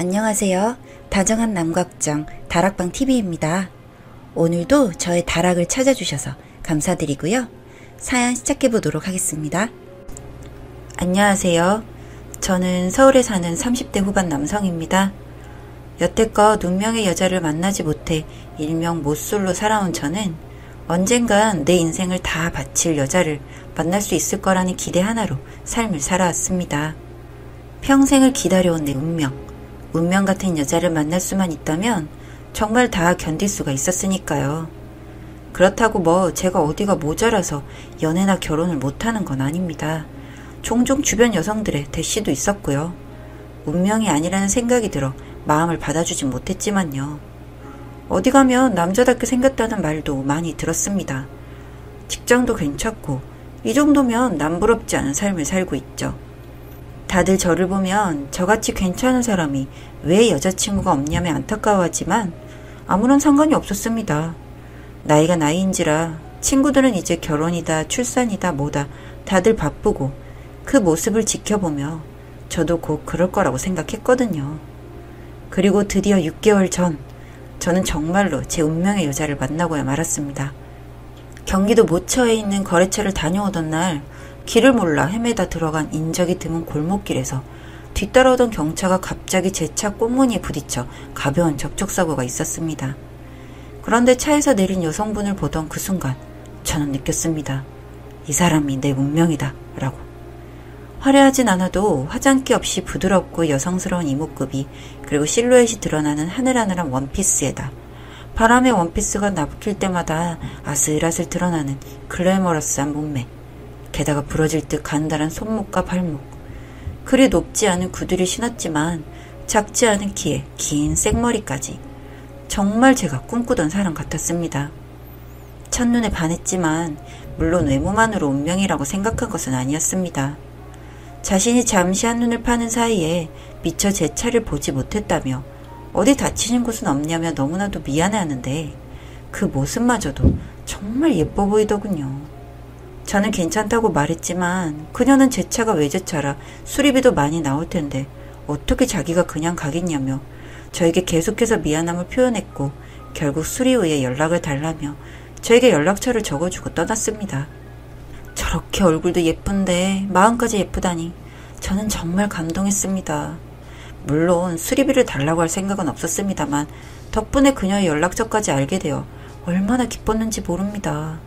안녕하세요. 다정한 남걱정 다락방TV입니다. 오늘도 저의 다락을 찾아주셔서 감사드리고요. 사연 시작해보도록 하겠습니다. 안녕하세요. 저는 서울에 사는 30대 후반 남성입니다. 여태껏 운명의 여자를 만나지 못해 일명 모쏠로 살아온 저는 언젠간 내 인생을 다 바칠 여자를 만날 수 있을 거라는 기대 하나로 삶을 살아왔습니다. 평생을 기다려온 내 운명 같은 여자를 만날 수만 있다면 정말 다 견딜 수가 있었으니까요. 그렇다고 뭐 제가 어디가 모자라서 연애나 결혼을 못하는 건 아닙니다. 종종 주변 여성들의 대시도 있었고요. 운명이 아니라는 생각이 들어 마음을 받아주진 못했지만요. 어디 가면 남자답게 생겼다는 말도 많이 들었습니다. 직장도 괜찮고 이 정도면 남부럽지 않은 삶을 살고 있죠. 다들 저를 보면 저같이 괜찮은 사람이 왜 여자친구가 없냐며 안타까워하지만 아무런 상관이 없었습니다. 나이가 나이인지라 친구들은 이제 결혼이다 출산이다 뭐다 다들 바쁘고 그 모습을 지켜보며 저도 곧 그럴 거라고 생각했거든요. 그리고 드디어 6개월 전 저는 정말로 제 운명의 여자를 만나고야 말았습니다. 경기도 모처에 있는 거래처를 다녀오던 날 길을 몰라 헤매다 들어간 인적이 드문 골목길에서 뒤따라오던 경차가 갑자기 제 차 꽃무늬에 부딪혀 가벼운 접촉사고가 있었습니다. 그런데 차에서 내린 여성분을 보던 그 순간 저는 느꼈습니다. 이 사람이 내 운명이다 라고. 화려하진 않아도 화장기 없이 부드럽고 여성스러운 이목구비 그리고 실루엣이 드러나는 하늘하늘한 원피스에다 바람에 원피스가 나부낄 때마다 아슬아슬 드러나는 글래머러스한 몸매 게다가 부러질 듯 간단한 손목과 발목 그리 높지 않은 구두를 신었지만 작지 않은 키에 긴 생머리까지 정말 제가 꿈꾸던 사람 같았습니다. 첫눈에 반했지만 물론 외모만으로 운명이라고 생각한 것은 아니었습니다. 자신이 잠시 한눈을 파는 사이에 미처 제 차를 보지 못했다며 어디 다치는 곳은 없냐며 너무나도 미안해하는데 그 모습마저도 정말 예뻐 보이더군요. 저는 괜찮다고 말했지만 그녀는 제 차가 외제차라 수리비도 많이 나올 텐데 어떻게 자기가 그냥 가겠냐며 저에게 계속해서 미안함을 표현했고 결국 수리 후에 연락을 달라며 저에게 연락처를 적어주고 떠났습니다. 저렇게 얼굴도 예쁜데 마음까지 예쁘다니 저는 정말 감동했습니다. 물론 수리비를 달라고 할 생각은 없었습니다만 덕분에 그녀의 연락처까지 알게 되어 얼마나 기뻤는지 모릅니다.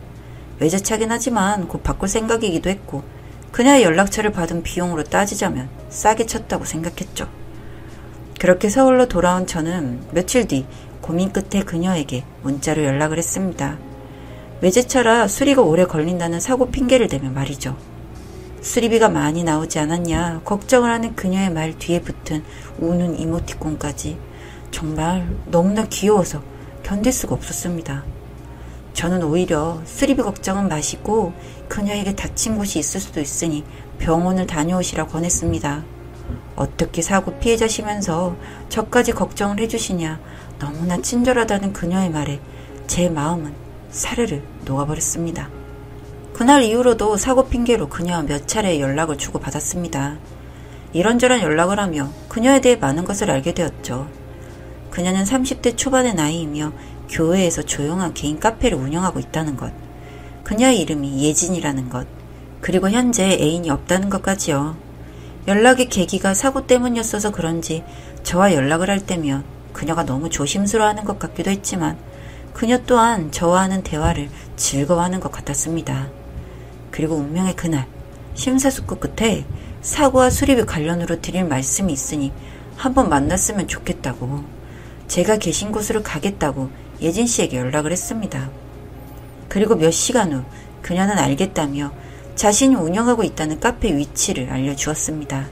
외제차긴 하지만 곧 바꿀 생각이기도 했고 그녀의 연락처를 받은 비용으로 따지자면 싸게 쳤다고 생각했죠. 그렇게 서울로 돌아온 저는 며칠 뒤 고민 끝에 그녀에게 문자로 연락을 했습니다. 외제차라 수리가 오래 걸린다는 사고 핑계를 대며 말이죠. 수리비가 많이 나오지 않았냐 걱정을 하는 그녀의 말 뒤에 붙은 우는 이모티콘까지 정말 너무나 귀여워서 견딜 수가 없었습니다. 저는 오히려 수리비 걱정은 마시고 그녀에게 다친 곳이 있을 수도 있으니 병원을 다녀오시라 권했습니다. 어떻게 사고 피해자시면서 저까지 걱정을 해주시냐 너무나 친절하다는 그녀의 말에 제 마음은 사르르 녹아버렸습니다. 그날 이후로도 사고 핑계로 그녀와 몇 차례 연락을 주고받았습니다. 이런저런 연락을 하며 그녀에 대해 많은 것을 알게 되었죠. 그녀는 30대 초반의 나이이며 교회에서 조용한 개인 카페를 운영하고 있다는 것, 그녀의 이름이 예진이라는 것, 그리고 현재 애인이 없다는 것까지요. 연락의 계기가 사고 때문이었어서 그런지 저와 연락을 할 때면 그녀가 너무 조심스러워하는 것 같기도 했지만 그녀 또한 저와 하는 대화를 즐거워하는 것 같았습니다. 그리고 운명의 그날 심사숙고 끝에 사고와 수리비 관련으로 드릴 말씀이 있으니 한번 만났으면 좋겠다고 제가 계신 곳으로 가겠다고 예진 씨에게 연락을 했습니다. 그리고 몇 시간 후 그녀는 알겠다며 자신이 운영하고 있다는 카페 위치를 알려주었습니다.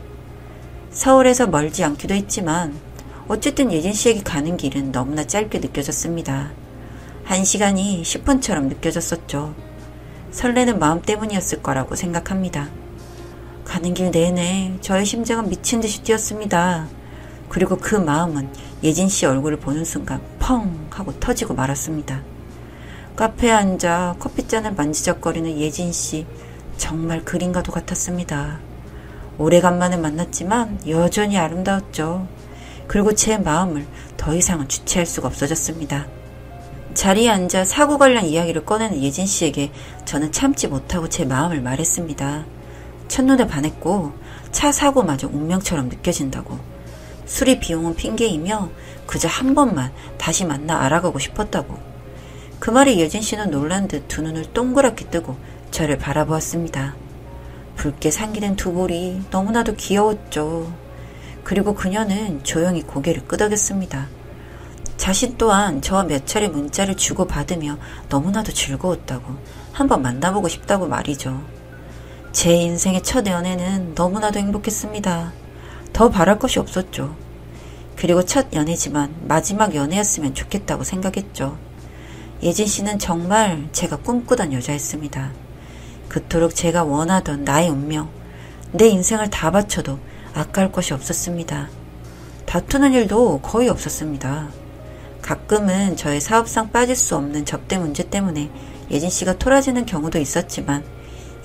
서울에서 멀지 않기도 했지만 어쨌든 예진 씨에게 가는 길은 너무나 짧게 느껴졌습니다. 1시간이 10분처럼 느껴졌었죠. 설레는 마음 때문이었을 거라고 생각합니다. 가는 길 내내 저의 심장은 미친 듯이 뛰었습니다. 그리고 그 마음은 예진 씨 얼굴을 보는 순간 펑 하고 터지고 말았습니다. 카페에 앉아 커피잔을 만지작거리는 예진 씨 정말 그림과도 같았습니다. 오래간만에 만났지만 여전히 아름다웠죠. 그리고 제 마음을 더 이상은 주체할 수가 없어졌습니다. 자리에 앉아 사고 관련 이야기를 꺼내는 예진 씨에게 저는 참지 못하고 제 마음을 말했습니다. 첫눈에 반했고 차 사고마저 운명처럼 느껴진다고. 수리 비용은 핑계이며 그저 한 번만 다시 만나 알아가고 싶었다고. 그 말에 예진 씨는 놀란 듯 두 눈을 동그랗게 뜨고 저를 바라보았습니다. 붉게 상기된 두 볼이 너무나도 귀여웠죠. 그리고 그녀는 조용히 고개를 끄덕였습니다. 자신 또한 저와 몇 차례 문자를 주고받으며 너무나도 즐거웠다고, 한번 만나보고 싶다고 말이죠. 제 인생의 첫 연애는 너무나도 행복했습니다. 더 바랄 것이 없었죠. 그리고 첫 연애지만 마지막 연애였으면 좋겠다고 생각했죠. 예진 씨는 정말 제가 꿈꾸던 여자였습니다. 그토록 제가 원하던 나의 운명, 내 인생을 다 바쳐도 아까울 것이 없었습니다. 다투는 일도 거의 없었습니다. 가끔은 저의 사업상 빠질 수 없는 접대 문제 때문에 예진 씨가 토라지는 경우도 있었지만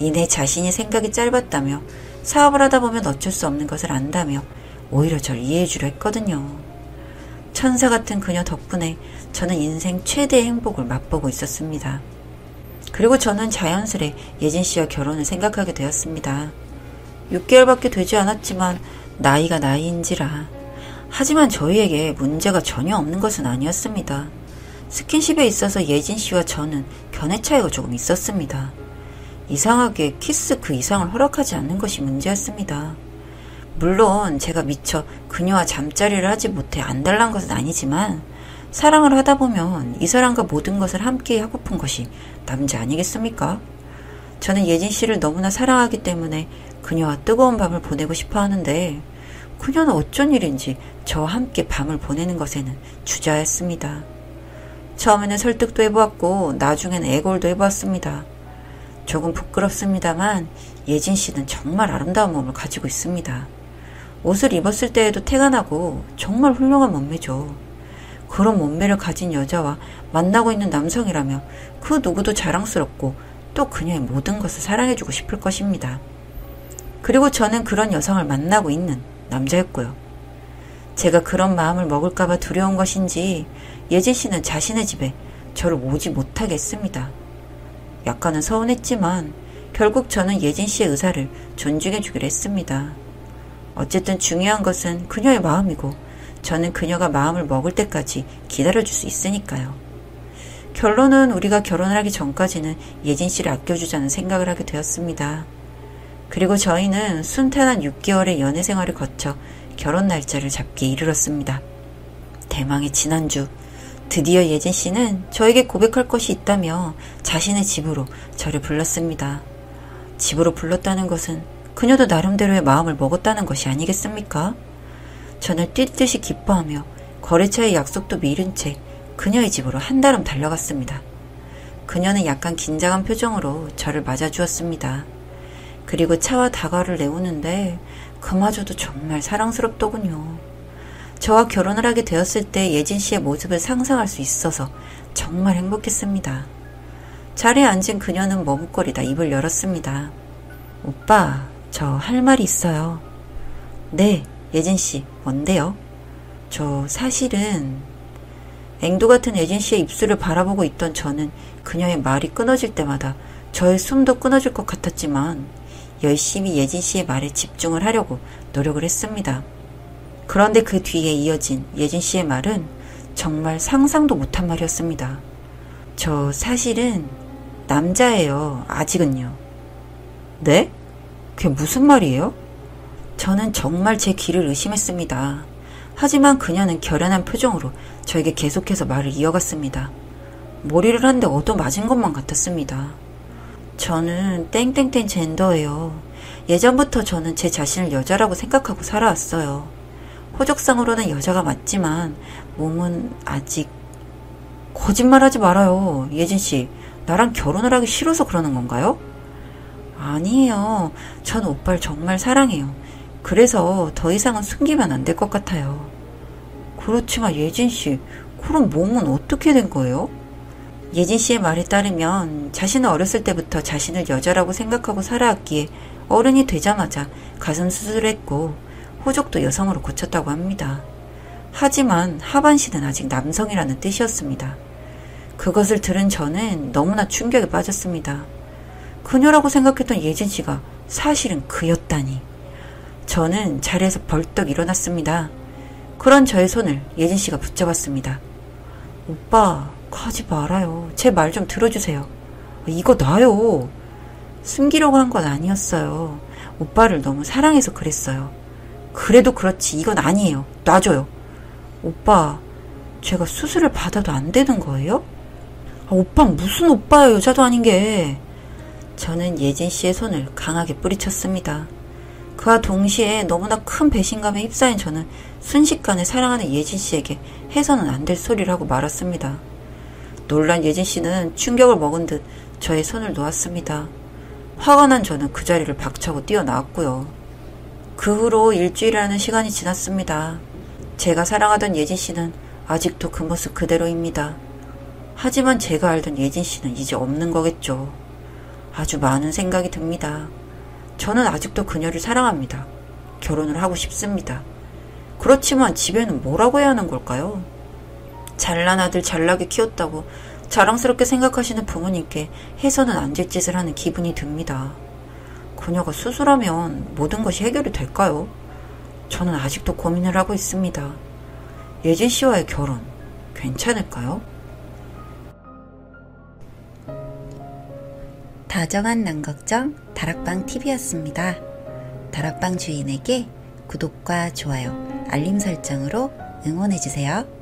이내 자신이 생각이 짧았다며 사업을 하다 보면 어쩔 수 없는 것을 안다며 오히려 절 이해해 주려 했거든요. 천사 같은 그녀 덕분에 저는 인생 최대의 행복을 맛보고 있었습니다. 그리고 저는 자연스레 예진 씨와 결혼을 생각하게 되었습니다. 6개월밖에 되지 않았지만 나이가 나이인지라. 하지만 저희에게 문제가 전혀 없는 것은 아니었습니다. 스킨십에 있어서 예진 씨와 저는 견해 차이가 조금 있었습니다. 이상하게 키스 그 이상을 허락하지 않는 것이 문제였습니다. 물론 제가 미처 그녀와 잠자리를 하지 못해 안달난 것은 아니지만 사랑을 하다 보면 이 사람과 모든 것을 함께 하고픈 것이 남자 아니겠습니까? 저는 예진 씨를 너무나 사랑하기 때문에 그녀와 뜨거운 밤을 보내고 싶어 하는데 그녀는 어쩐 일인지 저와 함께 밤을 보내는 것에는 주저하였습니다. 처음에는 설득도 해보았고 나중에는 애걸도 해보았습니다. 조금 부끄럽습니다만 예진 씨는 정말 아름다운 몸을 가지고 있습니다. 옷을 입었을 때에도 태가 나고 정말 훌륭한 몸매죠. 그런 몸매를 가진 여자와 만나고 있는 남성이라며 그 누구도 자랑스럽고 또 그녀의 모든 것을 사랑해주고 싶을 것입니다. 그리고 저는 그런 여성을 만나고 있는 남자였고요. 제가 그런 마음을 먹을까봐 두려운 것인지 예진 씨는 자신의 집에 저를 오지 못하게 했습니다. 약간은 서운했지만 결국 저는 예진 씨의 의사를 존중해주기로 했습니다. 어쨌든 중요한 것은 그녀의 마음이고 저는 그녀가 마음을 먹을 때까지 기다려줄 수 있으니까요. 결론은 우리가 결혼을 하기 전까지는 예진 씨를 아껴주자는 생각을 하게 되었습니다. 그리고 저희는 순탄한 6개월의 연애 생활을 거쳐 결혼 날짜를 잡기에 이르렀습니다. 대망의 지난주 드디어 예진 씨는 저에게 고백할 것이 있다며 자신의 집으로 저를 불렀습니다. 집으로 불렀다는 것은 그녀도 나름대로의 마음을 먹었다는 것이 아니겠습니까? 저는 뛰듯이 기뻐하며 거래처의 약속도 미룬 채 그녀의 집으로 한달음 달려갔습니다. 그녀는 약간 긴장한 표정으로 저를 맞아주었습니다. 그리고 차와 다과를 내오는데 그마저도 정말 사랑스럽더군요. 저와 결혼을 하게 되었을 때 예진 씨의 모습을 상상할 수 있어서 정말 행복했습니다. 자리에 앉은 그녀는 머뭇거리다 입을 열었습니다. 오빠, 저 할 말이 있어요. 네, 예진 씨, 뭔데요? 저 사실은... 앵두 같은 예진 씨의 입술을 바라보고 있던 저는 그녀의 말이 끊어질 때마다 저의 숨도 끊어질 것 같았지만 열심히 예진 씨의 말에 집중을 하려고 노력을 했습니다. 그런데 그 뒤에 이어진 예진 씨의 말은 정말 상상도 못한 말이었습니다. 저 사실은 남자예요. 아직은요. 네? 그게 무슨 말이에요? 저는 정말 제 귀를 의심했습니다. 하지만 그녀는 결연한 표정으로 저에게 계속해서 말을 이어갔습니다. 머리를 한 대 얻어맞은 것만 같았습니다. 저는 땡땡땡 젠더예요. 예전부터 저는 제 자신을 여자라고 생각하고 살아왔어요. 호적상으로는 여자가 맞지만 몸은 아직... 거짓말하지 말아요. 예진씨, 나랑 결혼을 하기 싫어서 그러는 건가요? 아니에요. 전 오빠를 정말 사랑해요. 그래서 더 이상은 숨기면 안 될 것 같아요. 그렇지만 예진씨, 그럼 몸은 어떻게 된 거예요? 예진씨의 말에 따르면 자신은 어렸을 때부터 자신을 여자라고 생각하고 살아왔기에 어른이 되자마자 가슴 수술을 했고 호적도 여성으로 고쳤다고 합니다. 하지만 하반신은 아직 남성이라는 뜻이었습니다. 그것을 들은 저는 너무나 충격에 빠졌습니다. 그녀라고 생각했던 예진 씨가 사실은 그였다니. 저는 자리에서 벌떡 일어났습니다. 그런 저의 손을 예진 씨가 붙잡았습니다. 오빠, 가지 말아요. 제 말 좀 들어주세요. 이거 놔요. 숨기려고 한 건 아니었어요. 오빠를 너무 사랑해서 그랬어요. 그래도 그렇지 이건 아니에요. 놔줘요. 오빠, 제가 수술을 받아도 안 되는 거예요? 오빠는 무슨 오빠예요. 여자도 아닌 게. 저는 예진 씨의 손을 강하게 뿌리쳤습니다. 그와 동시에 너무나 큰 배신감에 휩싸인 저는 순식간에 사랑하는 예진 씨에게 해서는 안 될 소리를 하고 말았습니다. 놀란 예진 씨는 충격을 먹은 듯 저의 손을 놓았습니다. 화가 난 저는 그 자리를 박차고 뛰어나왔고요. 그 후로 일주일이라는 시간이 지났습니다. 제가 사랑하던 예진 씨는 아직도 그 모습 그대로입니다. 하지만 제가 알던 예진 씨는 이제 없는 거겠죠. 아주 많은 생각이 듭니다. 저는 아직도 그녀를 사랑합니다. 결혼을 하고 싶습니다. 그렇지만 집에는 뭐라고 해야 하는 걸까요? 잘난 아들 잘나게 키웠다고 자랑스럽게 생각하시는 부모님께 해서는 안 될 짓을 하는 기분이 듭니다. 그녀가 수술하면 모든 것이 해결이 될까요? 저는 아직도 고민을 하고 있습니다. 예진 씨와의 결혼 괜찮을까요? 다정한 남걱정 다락방TV였습니다. 다락방 주인에게 구독과 좋아요, 알림 설정으로 응원해주세요.